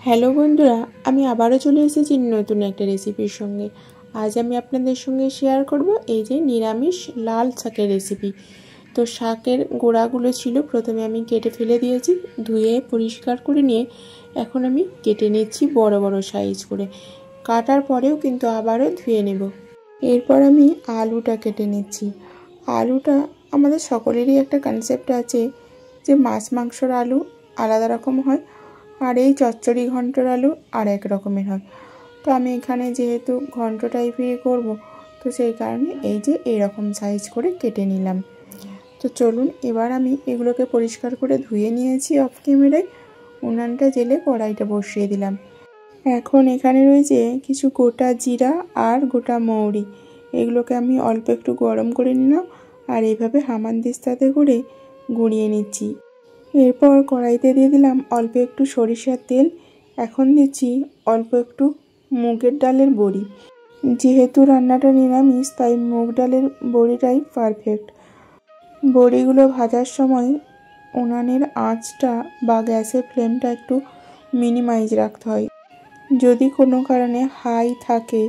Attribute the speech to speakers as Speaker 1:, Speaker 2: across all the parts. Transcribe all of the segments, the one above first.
Speaker 1: Hello বন্ধুরা, আমি আবারও চলে এসেছি নতুন একটা রেসিপির সঙ্গে। আজ আমি আপনাদের সঙ্গে শেয়ার করব এই যে নিরামিষ লাল শাকের রেসিপি। তো শাকের গোড়াগুলো ছিল, প্রথমে আমি কেটে ফেলে দিয়েছি, ধুয়ে পরিষ্কার করে নিয়ে এখন আমি কেটে নিচ্ছি বড় বড় সাইজ করে। কাটার পরেও কিন্তু আবারও ধুয়ে নেব। এরপর আমি আলুটা কেটে নিচ্ছি। আলুটা আমাদের সকলেরই একটা কনসেপ্ট আছে যে মাছ মাংসর আলু আলাদা রকম হয়, আর এই চচ্চড়ি ঘন্টর আলু আর এক রকমের হয়। তো আমি এখানে যেহেতু ঘন্ট টাইপের করব, তো সেই কারণে এই যে এরকম সাইজ করে কেটে নিলাম। তো চলুন এবার আমি এগুলোকে পরিষ্কার করে ধুয়ে নিয়েছি। অফ ক্যামেরায় উনানটা জেলে কড়াইটা বসিয়ে দিলাম। এখন এখানে রয়েছে কিছু গোটা জিরা আর গোটা মৌরি, এগুলোকে আমি অল্প একটু গরম করে নিলাম আর এইভাবে হামানদিস্তাতে করে গুঁড়িয়ে নিচ্ছি। এরপর কড়াইতে দিয়ে দিলাম অল্প একটু সরিষার তেল। এখন দিচ্ছি অল্প একটু মুগের ডালের বড়ি। যেহেতু রান্নাটা নিরামিষ, তাই মুগ ডালের বড়িটাই পারফেক্ট। বড়িগুলো ভাজার সময় উনানের আঁচটা বা গ্যাসের ফ্লেমটা একটু মিনিমাইজ রাখতে হয়। যদি কোনো কারণে হাই থাকে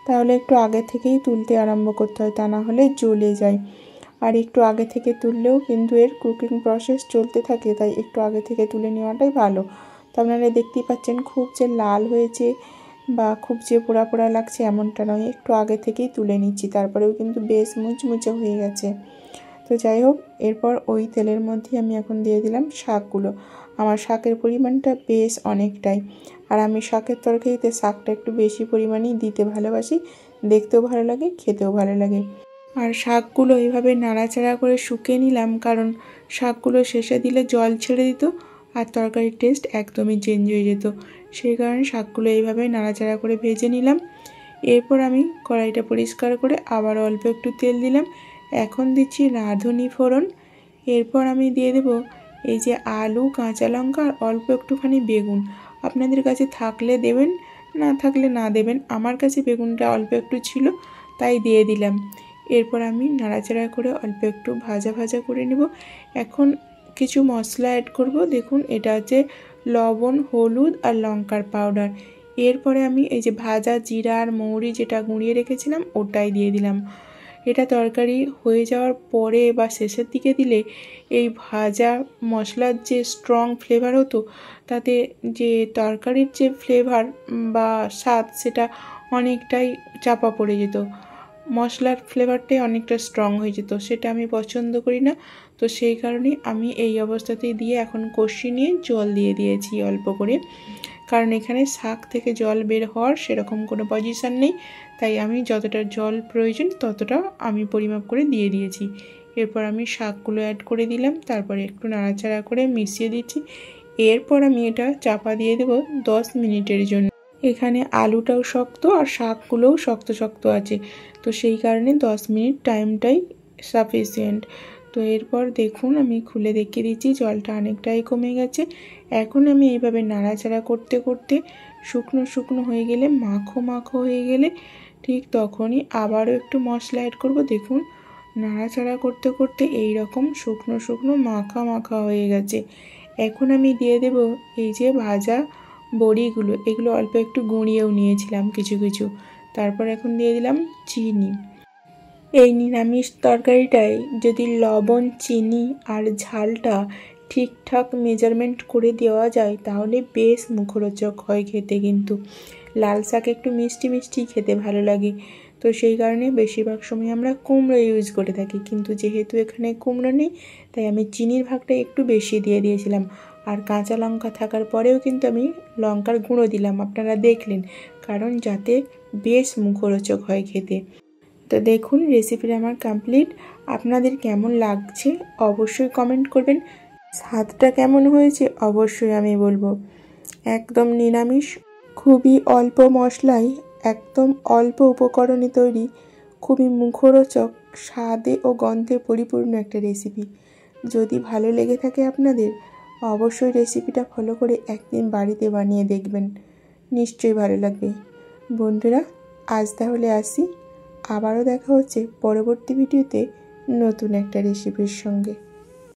Speaker 1: তাহলে একটু আগে থেকেই তুলতে আরম্ভ করতে হয়, তা না হলে জ্বলে যায়। আর একটু আগে থেকে তুললেও কিন্তু এর কুকিং প্রসেস চলতে থাকে, তাই একটু আগে থেকে তুলে নেওয়াটাই ভালো। তো আপনারা দেখতেই পাচ্ছেন খুব যে লাল হয়েছে বা খুব যে পোড়া পোড়া লাগছে এমনটা নয়, একটু আগে থেকেই তুলে নিচ্ছি, তারপরেও কিন্তু বেশ মুচমুচে হয়ে গেছে। তো যাই হোক, এরপর ওই তেলের মধ্যে আমি এখন দিয়ে দিলাম শাকগুলো। আমার শাকের পরিমাণটা বেশ অনেকটাই, আর আমি শাকের তরকারিতে শাকটা একটু বেশি পরিমাণেই দিতে ভালোবাসি, দেখতেও ভালো লাগে, খেতেও ভালো লাগে। আর শাকগুলো এইভাবে নাড়াচাড়া করে শুকিয়ে নিলাম, কারণ শাকগুলো শেষে দিলে জল ছেড়ে দিত আর তরকারির টেস্ট একদমই চেঞ্জ হয়ে যেত। সেই কারণে শাকগুলো এইভাবে নাড়াচাড়া করে ভেজে নিলাম। এরপর আমি কড়াইটা পরিষ্কার করে আবার অল্প একটু তেল দিলাম। এখন দিচ্ছি রাঁধুনি ফোড়ন। এরপর আমি দিয়ে দেব এই যে আলু, কাঁচা লঙ্কা আর অল্প একটুখানি বেগুন। আপনাদের কাছে থাকলে দেবেন, না থাকলে না দেবেন। আমার কাছে বেগুনটা অল্প একটু ছিল, তাই দিয়ে দিলাম। এরপর আমি নাড়াচাড়া করে অল্প একটু ভাজা ভাজা করে নেব। এখন কিছু মশলা অ্যাড করব। দেখুন, এটা হচ্ছে লবণ, হলুদ আর লঙ্কার পাউডার। এরপরে আমি এই যে ভাজা জিরা আর মৌরি যেটা গুঁড়িয়ে রেখেছিলাম ওটাই দিয়ে দিলাম। এটা তরকারি হয়ে যাওয়ার পরে বা শেষের দিকে দিলে এই ভাজা মশলার যে স্ট্রং ফ্লেভার হতো, তাতে যে তরকারির যে ফ্লেভার বা স্বাদ সেটা অনেকটাই চাপা পড়ে যেত, মশলার ফ্লেভারটাই অনেকটা স্ট্রং হয়ে যেত, সেটা আমি পছন্দ করি না। তো সেই কারণেই আমি এই অবস্থাতেই দিয়ে এখন কষিয়ে নিয়ে জল দিয়ে দিয়েছি অল্প করে, কারণ এখানে শাক থেকে জল বের হওয়ার সেরকম কোনো পজিশান নেই, তাই আমি যতটা জল প্রয়োজন ততটা আমি পরিমাপ করে দিয়ে দিয়েছি। এরপর আমি শাকগুলো অ্যাড করে দিলাম, তারপরে একটু নাড়াচাড়া করে মিশিয়ে দিচ্ছি। এরপর আমি এটা চাপা দিয়ে দেবো 10 মিনিটের জন্য। এখানে আলুটাও শক্ত আর শাকগুলোও শক্ত শক্ত আছে, তো সেই কারণে 10 মিনিট টাইমটাই সাফিসিয়েন্ট। তো এরপর দেখুন আমি খুলে দেখিয়ে দিচ্ছি, জলটা অনেকটাই কমে গেছে। এখন আমি এইভাবে নাড়াচাড়া করতে করতে শুকনো শুকনো হয়ে গেলে, মাখো মাখো হয়ে গেলে, ঠিক তখনই আবারও একটু মশলা অ্যাড করব। দেখুন, নাড়াচাড়া করতে করতে এই রকম শুকনো শুকনো মাখা মাখা হয়ে গেছে। এখন আমি দিয়ে দেব এই যে ভাজা বড়িগুলো, এগুলো অল্প একটু গুঁড়িয়েও নিয়েছিলাম কিছু কিছু। তারপর এখন দিয়ে দিলাম চিনি। এই নিরামিষ তরকারিটায় যদি লবণ, চিনি আর ঝালটা ঠিকঠাক মেজারমেন্ট করে দেওয়া যায় তাহলে বেশ মুখরোচক হয় খেতে। কিন্তু লাল শাক একটু মিষ্টি মিষ্টি খেতে ভালো লাগে, তো সেই কারণে বেশিরভাগ সময় আমরা কুমড়ো ইউজ করে থাকি, কিন্তু যেহেতু এখানে কুমড়ো নেই তাই আমি চিনির ভাগটা একটু বেশি দিয়ে দিয়েছিলাম। আর কাঁচা লঙ্কা থাকার পরেও কিন্তু আমি লঙ্কার গুঁড়ো দিলাম, আপনারা দেখলেন, কারণ যাতে বেশ মুখরোচক হয় খেতে। তো দেখুন রেসিপিটা আমার কমপ্লিট। আপনাদের কেমন লাগছে অবশ্যই কমেন্ট করবেন, স্বাদটা কেমন হয়েছে অবশ্যই আমি বলবো। একদম নিরামিষ, খুবই অল্প মশলায়, একদম অল্প উপকরণে তৈরি, খুবই মুখরোচক, স্বাদে ও গন্ধে পরিপূর্ণ একটা রেসিপি। যদি ভালো লেগে থাকে আপনাদের, অবশ্যই রেসিপিটা ফলো করে একদিন বাড়িতে বানিয়ে দেখবেন, নিশ্চয়ই ভালো লাগবে। বন্ধুরা, আজ তাহলে আসি, আবারও দেখা হচ্ছে পরবর্তী ভিডিওতে নতুন একটা রেসিপির সঙ্গে।